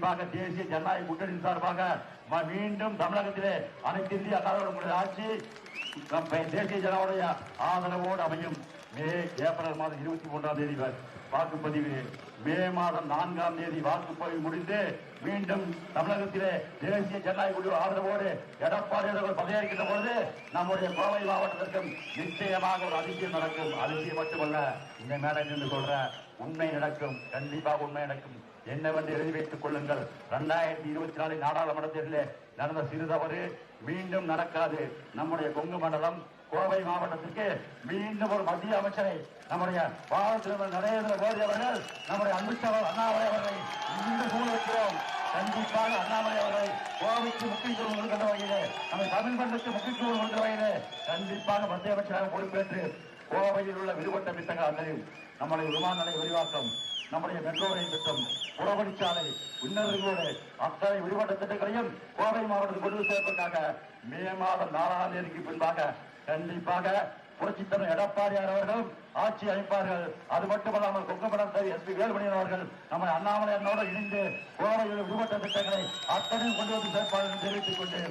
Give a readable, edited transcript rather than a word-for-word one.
கண்டிப்பாக தேசிய ஜனநாயக கூட்டணி சார்பாக மீண்டும் தமிழகத்திலே அனைத்து இந்திய அண்ணா ஆட்சி தேசிய ஜனநாயக ஆதரவோடு அமையும். ஏப்ரல் மாதம் 23ஆம் தேதி வாக்குப்பதிவு, மே மாதம் 4ஆம் தேதி வாக்குப்பதிவு முடிந்து மீண்டும் தமிழகத்திலே தேசிய ஜனநாயக குழு ஆதரவோடு எடப்பாடி அவர்கள் பதவியேற்கின்ற பொழுது நம்முடைய கோவை மாவட்டத்திற்கும் நிச்சயமாக ஒரு அதிசயம் நடக்கும். அதிசயம் மட்டுமல்ல, இந்த மேடம் என்று சொல்ற உண்மை நடக்கும், கண்டிப்பாக உண்மை நடக்கும். என்னவென்று எழுதி வைத்துக் கொள்ளுங்கள். 2024 நாடாளுமன்ற தேர்தலில் நடந்த சிறு தவறு மீண்டும் நடக்காது. நம்முடைய கொங்கு மண்டலம் கோவை மாவட்டத்திற்கு மீண்டும் ஒரு மத்திய அமைச்சரை நம்முடைய பாரத நரேந்திர மோடி அவர்கள் நம்முடைய அமித்ஷா அண்ணாமலை அவர்களை இந்த சூழ வைக்கிறோம். கண்டிப்பாக அண்ணாமலை அவர்களை கோவைக்கு முக்கியத்துவம் கொடுக்கின்ற வகையிலே, நம்ம தமிழ் மண்டலத்துக்கு முக்கியத்துவம் கொடுக்கின்ற வகையிலே கண்டிப்பாக மத்திய அமைச்சராக பொறுப்பேற்று கோவையில் உள்ள விடுபட்ட திட்டங்கள் அத்தனையும் நம்முடைய விமான நிலைய விரிவாக்கம், நம்முடைய மெட்ரோ ரயில் திட்டம், புறவழிச்சாலை, இன்னொரு அத்தனை விடுபட்ட திட்டங்களையும் கோவை மாவட்டத்தில் கொண்டு சேர்ப்பதற்காக மே மாதம் 4ஆம் தேதிக்கு பின்பாக கண்டிப்பாக புரட்சித்தலைவர் எடப்பாடியார் அவர்களும் ஆட்சி அமைப்பார்கள். அது மட்டுமல்லாமல் கொங்கமடம் எஸ்.பி. வேலுமணியன் அவர்கள் நம்ம அண்ணாமலை அண்ணோடு இணைந்து கோவையில் விடுபட்ட திட்டங்களை அத்தனையும் கொண்டு வந்து சேர்ப்பார்கள் தெரிவித்துக் கொண்டு